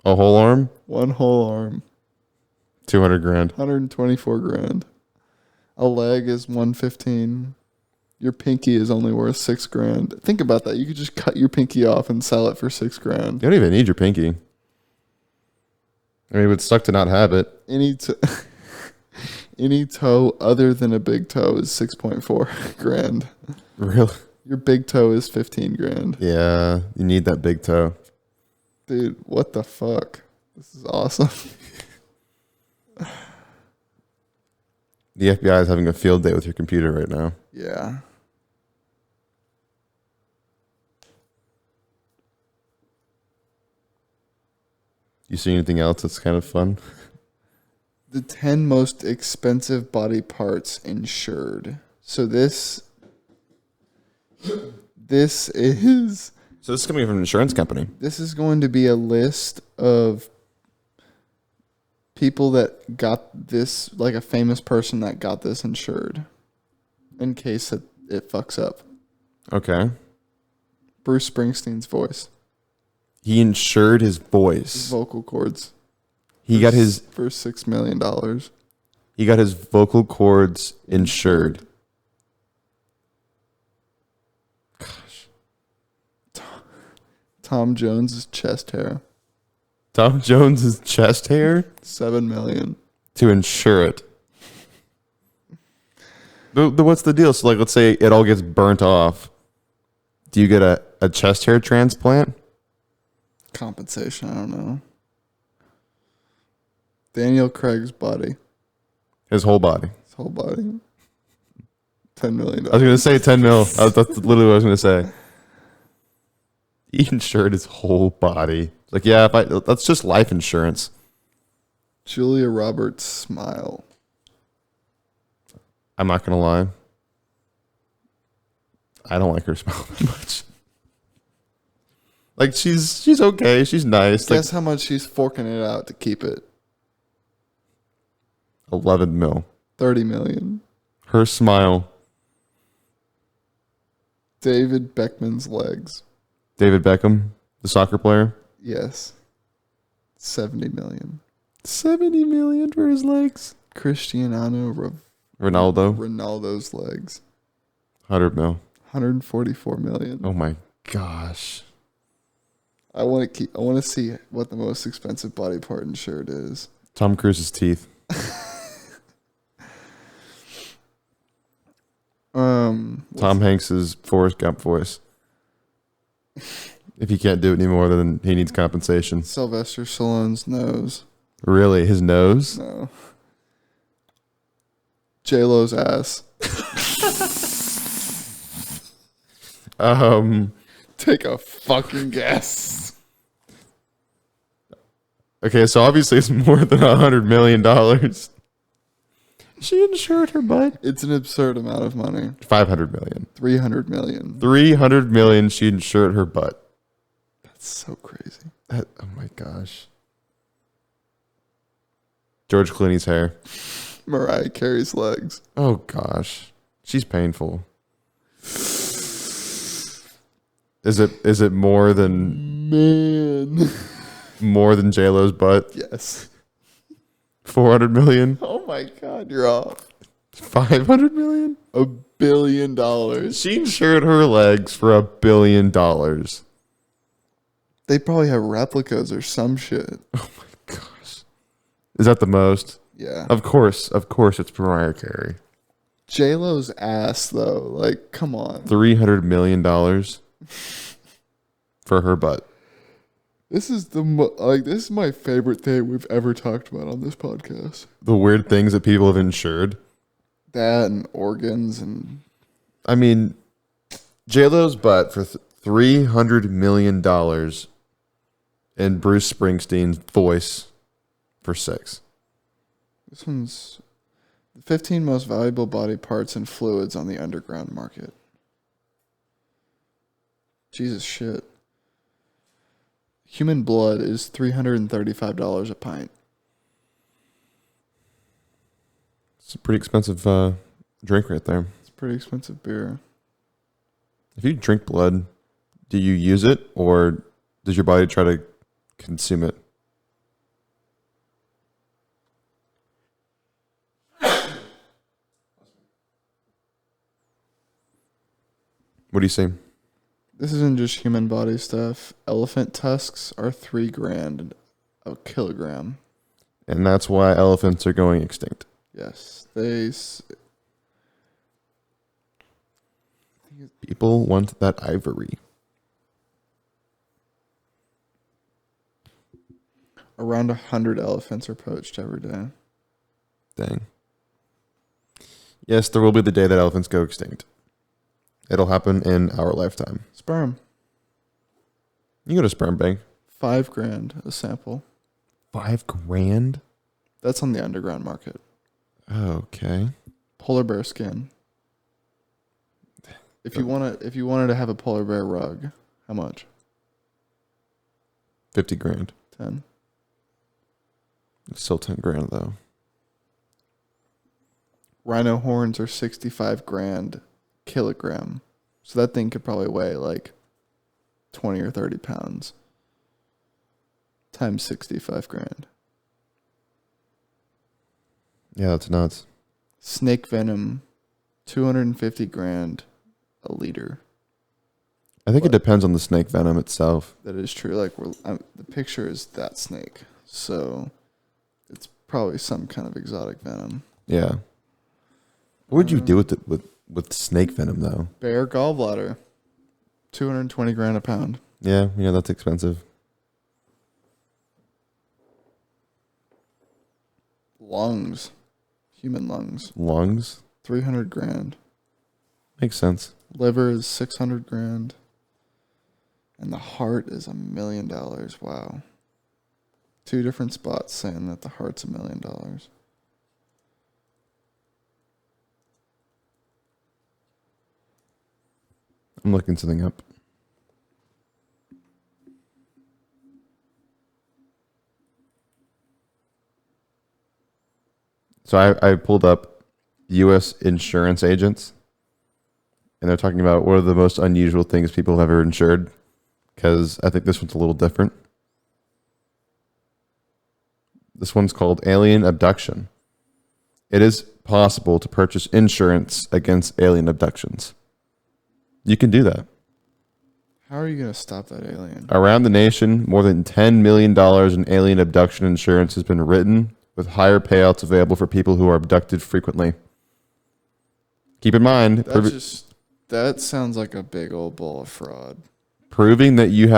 A whole arm? One whole arm. 200 grand. 124 grand. A leg is 115. Your pinky is only worth 6 grand. Think about that. You could just cut your pinky off and sell it for 6 grand. You don't even need your pinky. I mean, it would suck to not have it. Any toe other than a big toe is 6.4 grand. Really? Your big toe is 15 grand. Yeah, you need that big toe. Dude, what the fuck? This is awesome. The FBI is having a field day with your computer right now. Yeah. You see anything else that's kind of fun? The 10 most expensive body parts insured. So this is... So this is coming from an insurance company. This is going to be a list of people that got this, like a famous person that got this insured, in case it fucks up. Okay. Bruce Springsteen's voice. He insured his voice. His vocal cords. He got his... For $6 million. He got his vocal cords insured. Gosh. Tom Jones's chest hair. Tom Jones's chest hair $7 million. to insure it. What's the deal? So, like, let's say it all gets burnt off. Do you get a chest hair transplant? Compensation, I don't know. Daniel Craig's body. His whole body. His whole body. $10 million. I was gonna say 10 mil. That's literally what I was gonna say. He insured his whole body. Like, yeah, that's just life insurance. Julia Roberts' smile. I'm not gonna lie. I don't like her smile that much. Like, she's okay. She's nice. Guess how much she's forking it out to keep it? 11 mil. $30 million. Her smile. David Beckman's legs. David Beckham, the soccer player. Yes. $70 million. 70 million for his legs. Cristiano Ronaldo's legs. 100 mil. $144 million. Oh my gosh. I want to see what the most expensive body part insured is. Tom Cruise's teeth. Tom Hanks's Forrest Gump voice. If he can't do it anymore, then he needs compensation. Sylvester Stallone's nose. Really? His nose? No. J-Lo's ass. Take a fucking guess. Okay, so obviously it's more than $100 million. She insured her butt. It's an absurd amount of money. 500 million. 300 million. 300 million. She insured her butt. That's so crazy. Oh my gosh. George Clooney's hair. Mariah Carey's legs. Oh gosh, she's painful. Is it more than more than J-Lo's butt? Yes. 400 million. Oh my God, you're off. 500 million. $1 billion. She insured her legs for $1 billion. They probably have replicas or some shit. Oh my gosh. Is that the most? Yeah. Of course it's Mariah Carey. J-Lo's ass though, like, come on. $300 million for her butt. This is this is my favorite thing we've ever talked about on this podcast. The weird things that people have insured. That and organs and. I mean, J-Lo's butt for $300 million and Bruce Springsteen's voice for 6. This one's the 15 most valuable body parts and fluids on the underground market. Jesus shit. Human blood is $335 a pint. It's a pretty expensive drink right there. It's a pretty expensive beer. If you drink blood, do you use it or does your body try to consume it? What do you say? This isn't just human body stuff. Elephant tusks are $3,000 a kilogram. And that's why elephants are going extinct. Yes, People want that ivory. around 100 elephants are poached every day. Dang. Yes, there will be the day that elephants go extinct. It'll happen in our lifetime. Sperm. You go to sperm bank. $5,000 a sample. $5,000? That's on the underground market. Okay. Polar bear skin. If you wanted to have a polar bear rug, how much? $50,000. 10. It's still $10,000 though. Rhino horns are $65,000 kilogram. So that thing could probably weigh like 20 or 30 pounds. Times $65,000. Yeah, that's nuts. Snake venom, $250,000 a liter. I think it But depends on the snake venom itself. that is true. Like the picture is that snake, so it's probably some kind of exotic venom. Yeah. What would you do with it with snake venom though? Bear gallbladder, 220 grand a pound. Yeah, that's expensive. Lungs, human lungs, Lungs 300 grand. makes sense. Liver is 600 grand. And the heart is $1 million. Wow. 2 different spots saying that the heart's $1 million. I'm looking something up. So I pulled up U.S. insurance agents, and they're talking about what are the most unusual things people have ever insured, because I think this one's a little different. This one's called alien abduction. It is possible to purchase insurance against alien abductions. You can do that. How are you going to stop that alien? Around the nation, more than $10 million in alien abduction insurance has been written, with higher payouts available for people who are abducted frequently. Keep in mind, That sounds like a big old bull of fraud. proving that you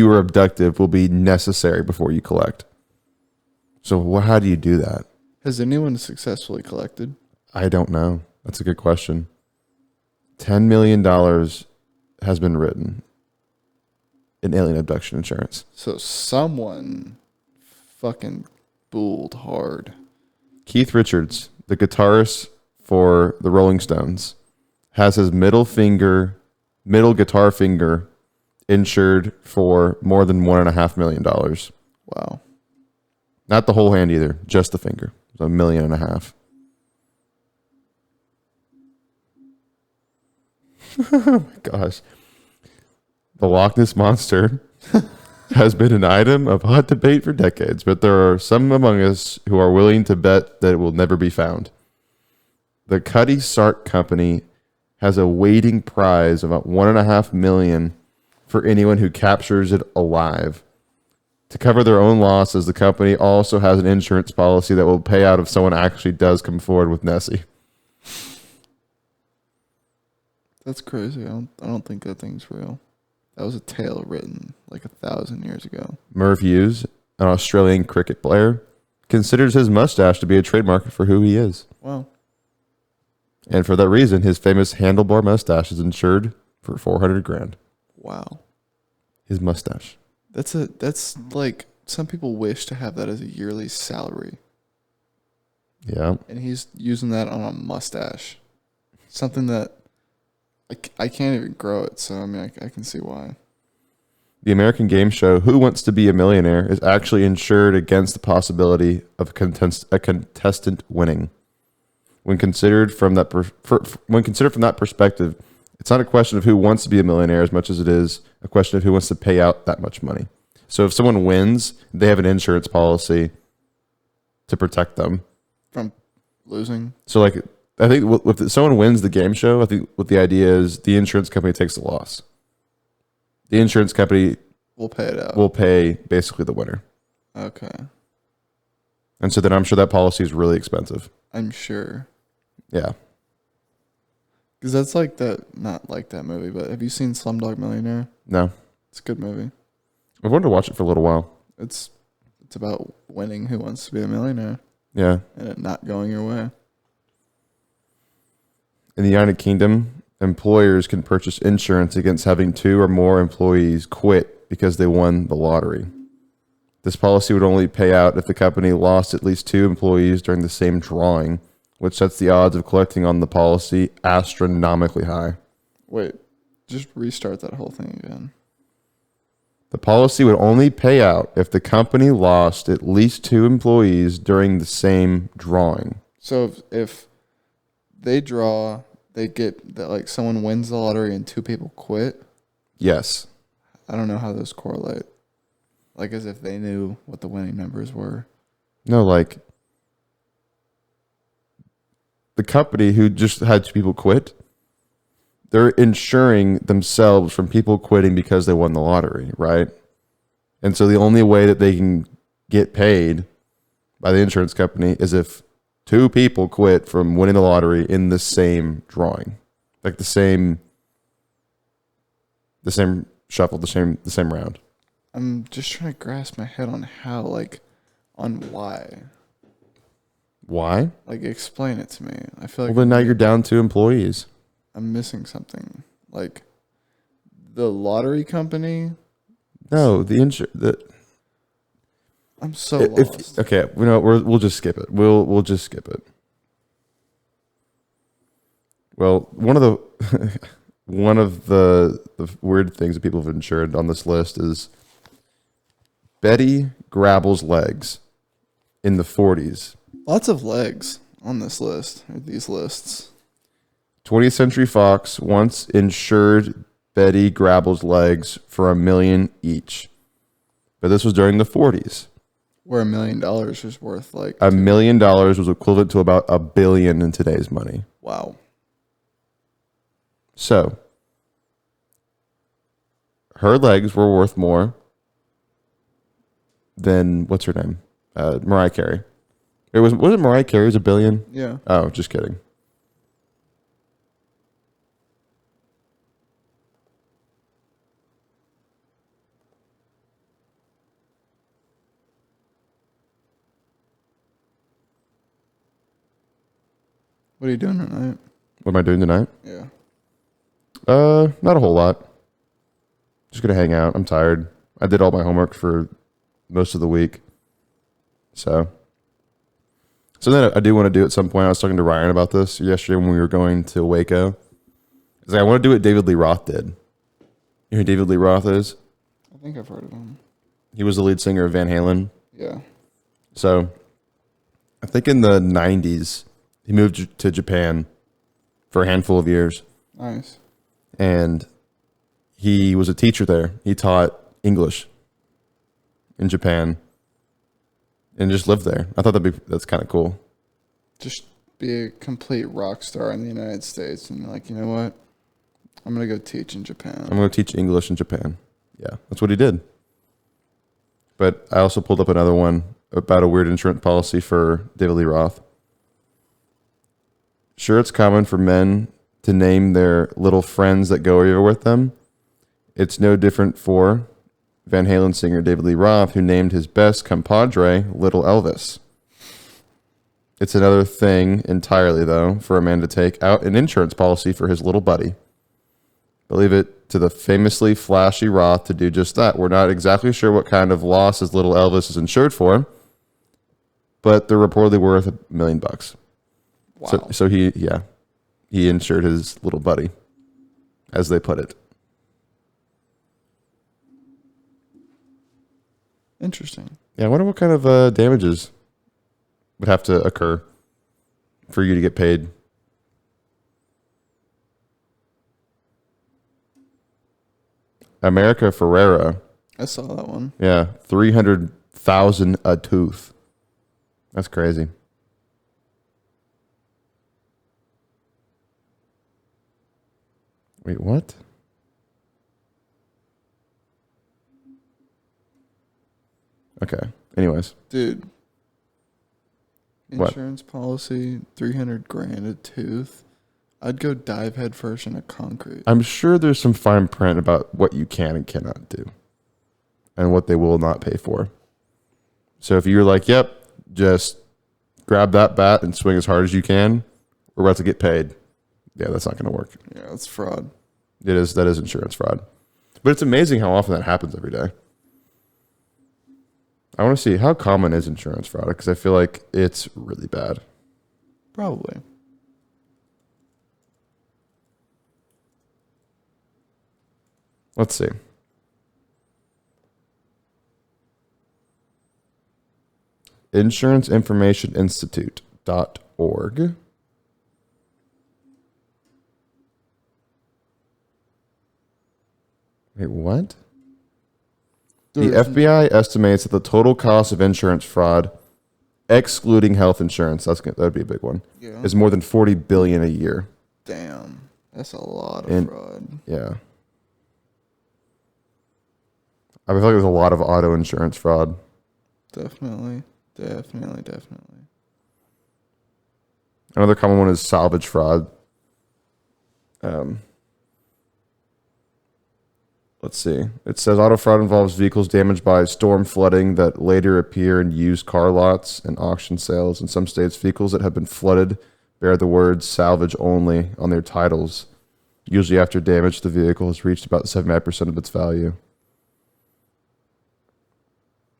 were abducted will be necessary before you collect. So how do you do that? Has anyone successfully collected? I don't know. That's a good question. $10 million has been written in alien abduction insurance. So someone fucking bulled hard. Keith Richards, the guitarist for the Rolling Stones, has his middle guitar finger insured for more than $1.5 million. Wow. Not the whole hand either, just the finger. It's $1.5 million. Oh my gosh. The Loch Ness Monster has been an item of hot debate for decades, but there are some among us who are willing to bet that it will never be found. The Cuddy Sark Company has a waiting prize of about $1.5 million for anyone who captures it alive. To cover their own losses, the company also has an insurance policy that will pay out if someone actually does come forward with Nessie. That's crazy. I don't think that thing's real. That was a tale written like 1,000 years ago. Merv Hughes, an Australian cricket player, considers his mustache to be a trademark for who he is. Wow. And for that reason, his famous handlebar mustache is insured for 400 grand. Wow. His mustache. That's like some people wish to have that as a yearly salary. Yeah. And he's using that on a mustache. Something that I can't even grow it, so I mean I can see why. The American game show Who Wants to Be a Millionaire is actually insured against the possibility of a contestant winning. When considered from that perspective, it's not a question of who wants to be a millionaire as much as it is a question of who wants to pay out that much money. So if someone wins, they have an insurance policy to protect them From losing. So like, I think if someone wins the game show, I think what the idea is the insurance company takes the loss. The insurance company We'll pay it out. will pay basically the winner. Okay. And so then I'm sure that policy is really expensive. I'm sure. Yeah. Because that's like that, not like that movie, but have you seen Slumdog Millionaire? No. It's a good movie. I've wanted to watch it for a little while. It's about winning Who Wants to Be a Millionaire Yeah. and it not going your way. In the United Kingdom, employers can purchase insurance against having 2 or more employees quit because they won the lottery. This policy would only pay out if the company lost at least 2 employees during the same drawing, which sets the odds of collecting on the policy astronomically high. Wait, just restart that whole thing again. The policy would only pay out if the company lost at least 2 employees during the same drawing. So if they draw, they get that like someone wins the lottery and 2 people quit. Yes. I don't know how those correlate. Like as if they knew what the winning numbers were. No, like the company who just had 2 people quit, they're insuring themselves from people quitting because they won the lottery, right? And so the only way that they can get paid by the insurance company is if two people quit from winning the lottery in the same drawing, like the same shuffle, the same round. I'm just trying to grasp my head on how, like, on why. Why? Like, explain it to me. I feel like Well, then now you're down to employees. I'm missing something. Like, the lottery company. No, I'm so lost. Okay, we'll just skip it. We'll just skip it. Well, one of the weird things that people have insured on this list is Betty Grabble's legs in the 40s. Lots of legs on this list, or these lists. 20th Century Fox once insured Betty Grabble's legs for $1 million each. But this was during the 40s. Where $1 million was worth like $1 million was equivalent to about $1 billion in today's money. Wow. So her legs were worth more than what's her name? Mariah Carey. Was it Mariah Carey's $1 billion? Yeah. Oh, just kidding. What are you doing tonight? What am I doing tonight? Yeah. Not a whole lot. Just gonna hang out. I'm tired. I did all my homework for most of the week. So then I do want to do at some point. I was talking to Ryan about this yesterday when we were going to Waco. It's like I want to do what David Lee Roth did. You know who David Lee Roth is? I think I've heard of him. He was the lead singer of Van Halen. Yeah. So I think in the 90s, he moved to Japan for a handful of years. Nice. And he was a teacher there. He taught English in Japan and just lived there. I thought that's kind of cool. Just be a complete rock star in the United States and like, you know what? I'm going to go teach in Japan. I'm going to teach English in Japan. Yeah, that's what he did. But I also pulled up another one about a weird insurance policy for David Lee Roth. Sure, it's common for men to name their little friends that go over with them. It's no different for Van Halen singer David Lee Roth, who named his best compadre Little Elvis. It's another thing entirely, though, for a man to take out an insurance policy for his little buddy. Believe it to the famously flashy Roth to do just that. We're not exactly sure what kind of loss his little Elvis is insured for, but they're reportedly worth $1 million. Wow. So he insured his little buddy, as they put it. Interesting. Yeah, I wonder what kind of damages would have to occur for you to get paid. America Ferrera. I saw that one. Yeah, 300,000 a tooth. That's crazy. Wait, what? Okay. Anyways. Dude. What? Insurance policy, $300,000 a tooth. I'd go dive head first in a concrete. I'm sure there's some fine print about what you can and cannot do and what they will not pay for. So if you're like, yep, just grab that bat and swing as hard as you can, we're about to get paid. Yeah, that's not going to work. Yeah, that's fraud. It is. That is insurance fraud. But it's amazing how often that happens every day. I want to see how common is insurance fraud because I feel like it's really bad. Probably. Let's see. InsuranceInformationInstitute.org. Wait, what? The FBI estimates that the total cost of insurance fraud, excluding health insurance, that'd be a big one, Yeah. is more than $40 billion a year. Damn. That's a lot of And- fraud. Yeah. I feel like there's a lot of auto insurance fraud. Definitely. Another common one is salvage fraud. Let's see. It says auto fraud involves vehicles damaged by storm flooding that later appear in used car lots and auction sales. In some states, vehicles that have been flooded bear the words salvage only on their titles, usually after damage to the vehicle has reached about 75% of its value.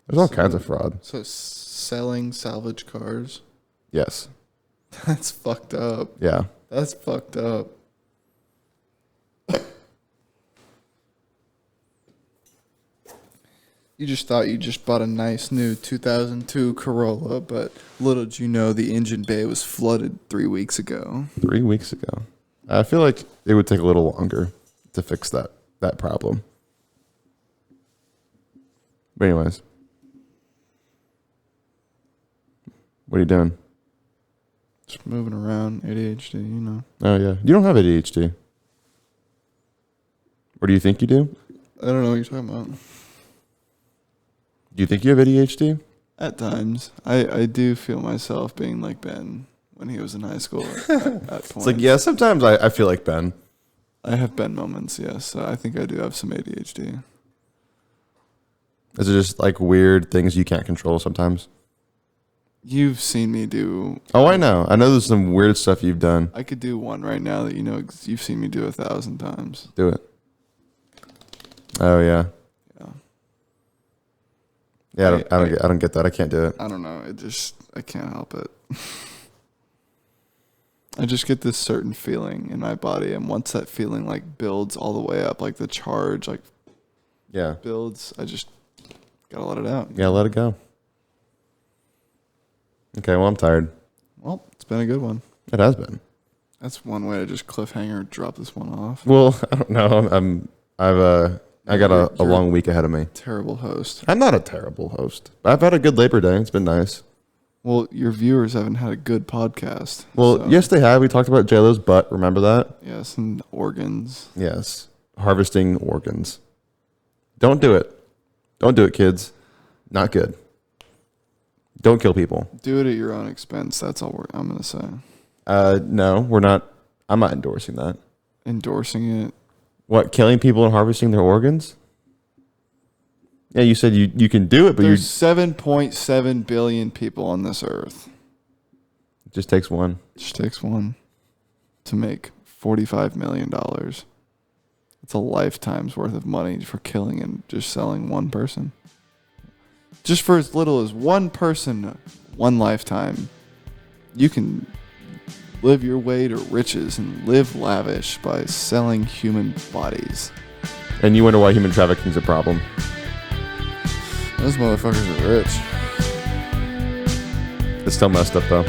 There's all kinds of fraud. So selling salvage cars? Yes. That's fucked up. Yeah. That's fucked up. You just thought you just bought a nice new 2002 Corolla, but little did you know the engine bay was flooded 3 weeks ago. 3 weeks ago. I feel like it would take a little longer to fix that problem. But anyways. What are you doing? Just moving around, ADHD, you know. Oh, yeah. You don't have ADHD. Or do you think you do? I don't know what you're talking about. Do you think you have ADHD? At times. I do feel myself being like Ben when he was in high school at points. It's like, yeah, sometimes I feel like Ben. I have Ben moments, yes. I think I do have some ADHD. Is it just like weird things you can't control sometimes? You've seen me do... Oh, I know. I know there's some weird stuff you've done. I could do one right now that you know you've seen me do 1,000 times. Do it. Oh, yeah. Yeah. Yeah, I don't get that. I can't do it. I don't know. I can't help it. I just get this certain feeling in my body, and once that feeling like builds all the way up, like the charge like Yeah. builds, I just gotta let it out. Yeah, let it go. Okay, well, I'm tired. Well, it's been a good one. It has been. That's one way to just cliffhanger drop this one off. Well, I don't know. I got a You're long week ahead of me. Terrible host. I'm not a terrible host. I've had a good Labor Day. It's been nice. Well, your viewers haven't had a good podcast. Well, so- yes, they have. We talked about JLo's butt. Remember that? Yes, and organs. Yes. Harvesting organs. Don't do it. Don't do it, kids. Not good. Don't kill people. Do it at your own expense. That's all I'm gonna say. No, we're not. I'm not endorsing that. Endorsing it. What, killing people and harvesting their organs? Yeah, you said you can do it, but There's 7.7 billion people on this earth. it just takes one. It just takes one to make $45 million. It's a lifetime's worth of money for killing and just selling one person. Just for as little as one person, one lifetime, you can live your way to riches and live lavish by selling human bodies. And you wonder why human trafficking is a problem. Those motherfuckers are rich. It's still messed up, though.